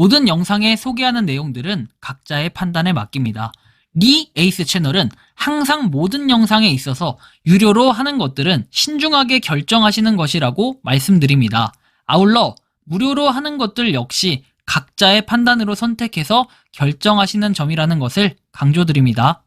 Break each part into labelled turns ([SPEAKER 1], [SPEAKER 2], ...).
[SPEAKER 1] 모든 영상에 소개하는 내용들은 각자의 판단에 맡깁니다. 리 에이스 채널은 항상 모든 영상에 있어서 유료로 하는 것들은 신중하게 결정하시는 것이라고 말씀드립니다. 아울러 무료로 하는 것들 역시 각자의 판단으로 선택해서 결정하시는 점이라는 것을 강조드립니다.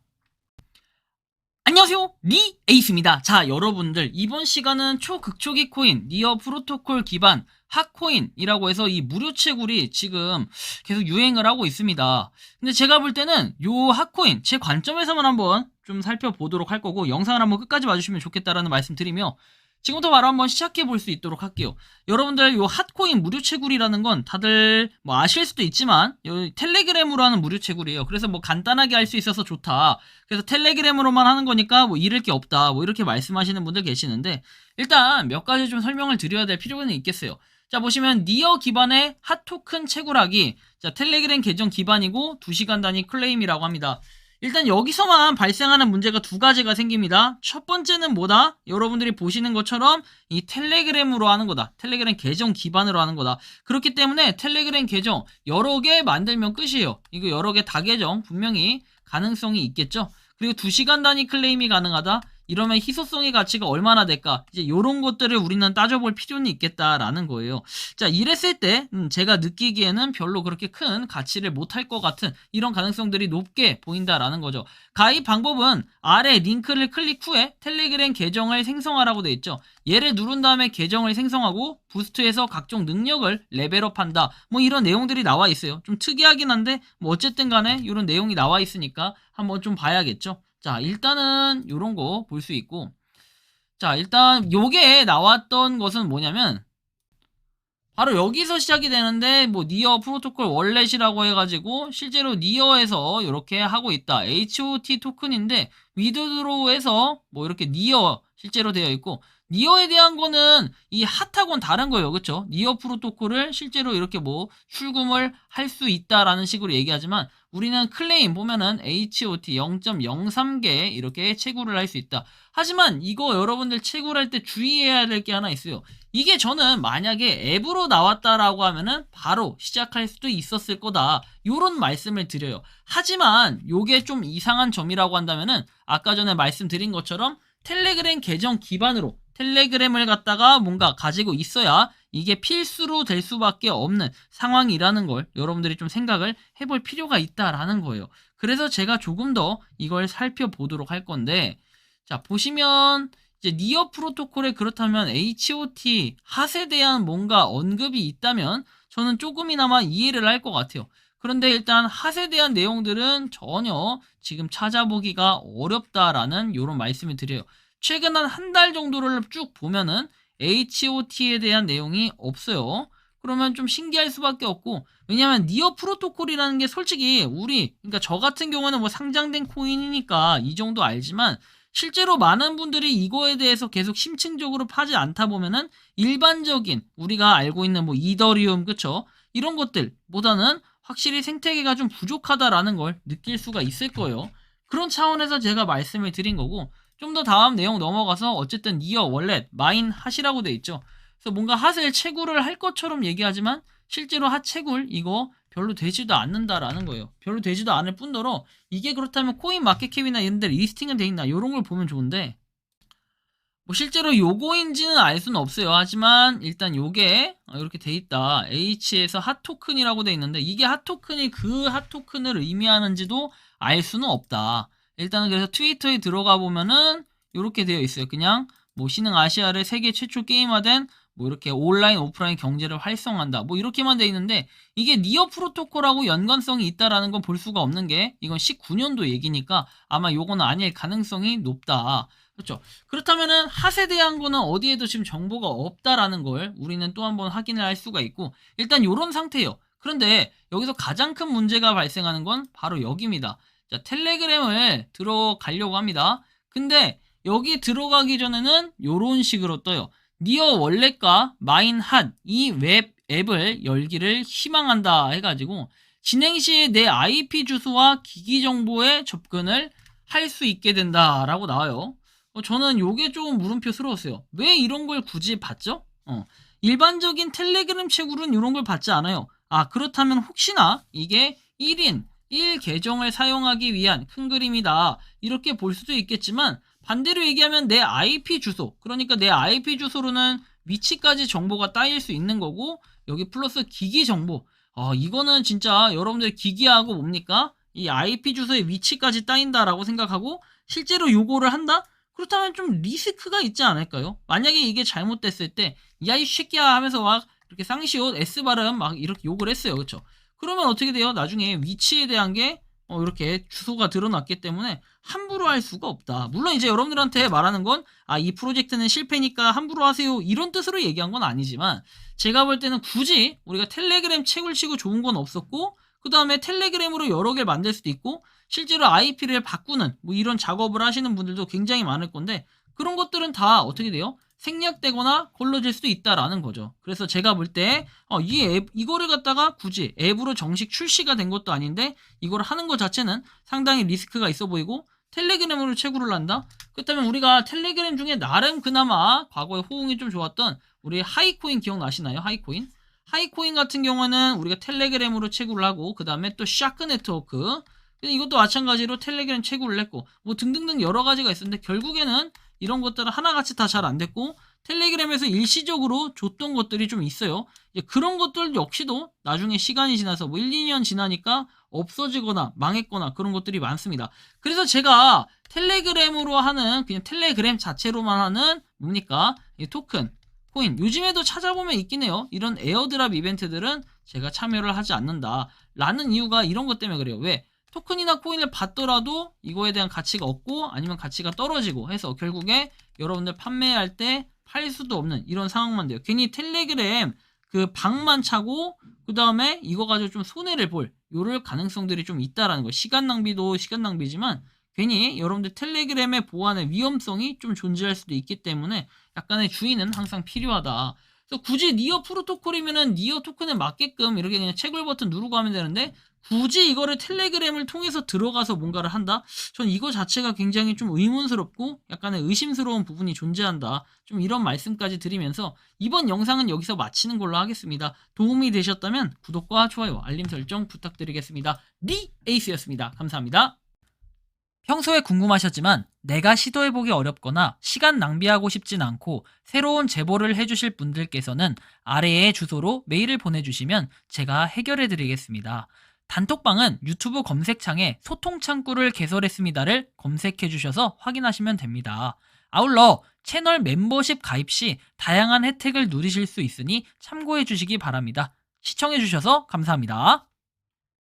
[SPEAKER 1] 안녕하세요, 리 에이스입니다. 자, 여러분들 이번 시간은 초극초기 코인 니어 프로토콜 기반 핫코인이라고 해서 이 무료 채굴이 지금 계속 유행을 하고 있습니다. 근데 제가 볼 때는 요 핫코인 제 관점에서만 한번 좀 살펴보도록 할 거고, 영상을 한번 끝까지 봐주시면 좋겠다라는 말씀 드리며 지금부터 바로 한번 시작해 볼 수 있도록 할게요. 여러분들 요 핫코인 무료 채굴이라는 건 다들 뭐 아실 수도 있지만 요 텔레그램으로 하는 무료 채굴이에요. 그래서 뭐 간단하게 할 수 있어서 좋다, 그래서 텔레그램으로만 하는 거니까 뭐 잃을 게 없다, 뭐 이렇게 말씀하시는 분들 계시는데, 일단 몇 가지 좀 설명을 드려야 될 필요는 있겠어요. 자, 보시면 니어 기반의 핫토큰 채굴하기, 자 텔레그램 계정 기반이고 2시간 단위 클레임이라고 합니다. 일단 여기서만 발생하는 문제가 두 가지가 생깁니다. 첫 번째는 뭐다? 여러분들이 보시는 것처럼 이 텔레그램으로 하는 거다. 텔레그램 계정 기반으로 하는 거다. 그렇기 때문에 텔레그램 계정 여러 개 만들면 끝이에요. 이거 여러 개 다 계정 분명히 가능성이 있겠죠. 그리고 2시간 단위 클레임이 가능하다. 이러면 희소성의 가치가 얼마나 될까? 이제 이런 것들을 우리는 따져볼 필요는 있겠다라는 거예요. 자, 이랬을 때 제가 느끼기에는 별로 그렇게 큰 가치를 못할 것 같은 이런 가능성들이 높게 보인다라는 거죠. 가입 방법은 아래 링크를 클릭 후에 텔레그램 계정을 생성하라고 되어 있죠. 얘를 누른 다음에 계정을 생성하고 부스트해서 각종 능력을 레벨업한다, 뭐 이런 내용들이 나와 있어요. 좀 특이하긴 한데 뭐 어쨌든 간에 이런 내용이 나와 있으니까 한번 좀 봐야겠죠. 자, 일단은 요런 거 볼 수 있고, 자 일단 요게 나왔던 것은 뭐냐면 바로 여기서 시작이 되는데, 뭐 니어 프로토콜 월렛이라고 해가지고 실제로 니어에서 이렇게 하고 있다. HOT 토큰인데 위드드로우에서 뭐 이렇게 니어 실제로 되어 있고, 니어에 대한 거는 이 핫하고는 다른 거예요. 그쵸? 니어 프로토콜을 실제로 이렇게 뭐 출금을 할 수 있다라는 식으로 얘기하지만, 우리는 클레임 보면은 HOT 0.03개 이렇게 채굴을 할 수 있다. 하지만 이거 여러분들 채굴할 때 주의해야 될 게 하나 있어요. 이게 저는 만약에 앱으로 나왔다라고 하면은 바로 시작할 수도 있었을 거다, 요런 말씀을 드려요. 하지만 요게 좀 이상한 점이라고 한다면은 아까 전에 말씀드린 것처럼 텔레그램 계정 기반으로 텔레그램을 갖다가 뭔가 가지고 있어야 이게 필수로 될 수밖에 없는 상황이라는 걸 여러분들이 좀 생각을 해볼 필요가 있다라는 거예요. 그래서 제가 조금 더 이걸 살펴보도록 할 건데, 자 보시면 이제 니어 프로토콜에 그렇다면 HOT 핫에 대한 뭔가 언급이 있다면 저는 조금이나마 이해를 할 것 같아요. 그런데 일단 핫에 대한 내용들은 전혀 지금 찾아보기가 어렵다라는 이런 말씀을 드려요. 최근 한 달 정도를 쭉 보면은 HOT에 대한 내용이 없어요. 그러면 좀 신기할 수밖에 없고, 왜냐면 니어 프로토콜이라는 게 솔직히 그러니까 저 같은 경우는 뭐 상장된 코인이니까 이 정도 알지만, 실제로 많은 분들이 이거에 대해서 계속 심층적으로 파지 않다 보면은 일반적인 우리가 알고 있는 뭐 이더리움, 그쵸? 이런 것들보다는 확실히 생태계가 좀 부족하다라는 걸 느낄 수가 있을 거예요. 그런 차원에서 제가 말씀을 드린 거고, 좀 더 다음 내용 넘어가서 어쨌든 니어 월렛 마인 핫이라고 돼 있죠. 그래서 뭔가 핫을 채굴을 할 것처럼 얘기하지만 실제로 핫 채굴 이거 별로 되지도 않는다라는 거예요. 별로 되지도 않을 뿐더러 이게 그렇다면 코인 마켓캡이나 이런 데 리스팅은 돼 있나, 이런 걸 보면 좋은데, 뭐 실제로 요거인지는 알 수는 없어요. 하지만 일단 요게 이렇게 돼 있다. H에서 핫토큰이라고 돼 있는데 이게 핫토큰이 그 핫토큰을 의미하는지도 알 수는 없다. 일단은 그래서 트위터에 들어가 보면은 이렇게 되어 있어요. 그냥 뭐 신흥 아시아를 세계 최초 게임화된 뭐 이렇게 온라인 오프라인 경제를 활성화한다, 뭐 이렇게만 돼 있는데, 이게 니어 프로토콜하고 연관성이 있다라는 건 볼 수가 없는 게, 이건 19년도 얘기니까 아마 요거는 아닐 가능성이 높다. 그렇죠? 그렇다면은 핫에 대한 거는 어디에도 지금 정보가 없다라는 걸 우리는 또 한번 확인을 할 수가 있고, 일단 요런 상태예요. 그런데 여기서 가장 큰 문제가 발생하는 건 바로 여기입니다. 자, 텔레그램을 들어가려고 합니다. 근데 여기 들어가기 전에는 요런 식으로 떠요. 니어 월렛과 마인 핫 이 웹 앱을 열기를 희망한다 해가지고 진행 시에 내 IP 주소와 기기 정보에 접근을 할 수 있게 된다라고 나와요. 저는 요게 조금 물음표스러웠어요. 왜 이런 걸 굳이 받죠? 일반적인 텔레그램 채굴은 이런 걸 받지 않아요. 그렇다면 혹시나 이게 1인 1 계정을 사용하기 위한 큰 그림이다, 이렇게 볼 수도 있겠지만, 반대로 얘기하면 내 IP 주소, 그러니까 내 IP 주소로는 위치까지 정보가 따일 수 있는 거고, 여기 플러스 기기 정보, 이거는 진짜 여러분들 기기하고 뭡니까? 이 IP 주소의 위치까지 따인다라고 생각하고 실제로 요거를 한다? 그렇다면 좀 리스크가 있지 않을까요? 만약에 이게 잘못됐을 때, 야, 이 새끼야 하면서 막 이렇게 쌍시옷 S 발음 막 이렇게 욕을 했어요. 그쵸? 그러면 어떻게 돼요? 나중에 위치에 대한 게 이렇게 주소가 드러났기 때문에 함부로 할 수가 없다. 물론 이제 여러분들한테 말하는 건, 이 프로젝트는 실패니까 함부로 하세요, 이런 뜻으로 얘기한 건 아니지만, 제가 볼 때는 굳이 우리가 텔레그램 책을 치고 좋은 건 없었고, 그 다음에 텔레그램으로 여러 개를 만들 수도 있고, 실제로 IP를 바꾸는 뭐 이런 작업을 하시는 분들도 굉장히 많을 건데, 그런 것들은 다 어떻게 돼요? 생략되거나 걸러질 수도 있다라는 거죠. 그래서 제가 볼 때 이 앱, 이거를 갖다가 굳이 앱으로 정식 출시가 된 것도 아닌데 이걸 하는 것 자체는 상당히 리스크가 있어 보이고, 텔레그램으로 채굴을 한다? 그렇다면 우리가 텔레그램 중에 나름 그나마 과거에 호응이 좀 좋았던 우리 하이코인 기억나시나요? 하이코인 같은 경우는 우리가 텔레그램으로 채굴을 하고, 그 다음에 또 샤크 네트워크, 이것도 마찬가지로 텔레그램 채굴을 했고, 뭐 등등등 여러 가지가 있었는데, 결국에는 이런 것들은 하나같이 다 잘 안 됐고, 텔레그램에서 일시적으로 줬던 것들이 좀 있어요. 이제 그런 것들 역시도 나중에 시간이 지나서 뭐 1, 2년 지나니까 없어지거나 망했거나 그런 것들이 많습니다. 그래서 제가 텔레그램으로 하는, 그냥 텔레그램 자체로만 하는 뭡니까? 이 토큰, 코인, 요즘에도 찾아보면 있긴 해요. 이런 에어드랍 이벤트들은 제가 참여를 하지 않는다 라는 이유가 이런 것 때문에 그래요. 왜? 토큰이나 코인을 받더라도 이거에 대한 가치가 없고 아니면 가치가 떨어지고 해서 결국에 여러분들 판매할 때 팔 수도 없는 이런 상황만 돼요. 괜히 텔레그램 그 방만 차고 그 다음에 이거 가지고 좀 손해를 볼 요럴 가능성들이 좀 있다라는 거예요. 시간 낭비도 시간 낭비지만 괜히 여러분들 텔레그램의 보안의 위험성이 좀 존재할 수도 있기 때문에 약간의 주의는 항상 필요하다. 그래서 굳이 니어 프로토콜이면은 니어 토큰에 맞게끔 이렇게 그냥 채굴 버튼 누르고 하면 되는데, 굳이 이거를 텔레그램을 통해서 들어가서 뭔가를 한다? 전 이거 자체가 굉장히 좀 의문스럽고 약간의 의심스러운 부분이 존재한다. 좀 이런 말씀까지 드리면서 이번 영상은 여기서 마치는 걸로 하겠습니다. 도움이 되셨다면 구독과 좋아요, 알림 설정 부탁드리겠습니다. 니 에이스였습니다. 감사합니다. 평소에 궁금하셨지만 내가 시도해보기 어렵거나 시간 낭비하고 싶진 않고 새로운 제보를 해주실 분들께서는 아래의 주소로 메일을 보내주시면 제가 해결해드리겠습니다. 단톡방은 유튜브 검색창에 소통창구를 개설했습니다를 검색해주셔서 확인하시면 됩니다. 아울러 채널 멤버십 가입 시 다양한 혜택을 누리실 수 있으니 참고해주시기 바랍니다. 시청해주셔서 감사합니다.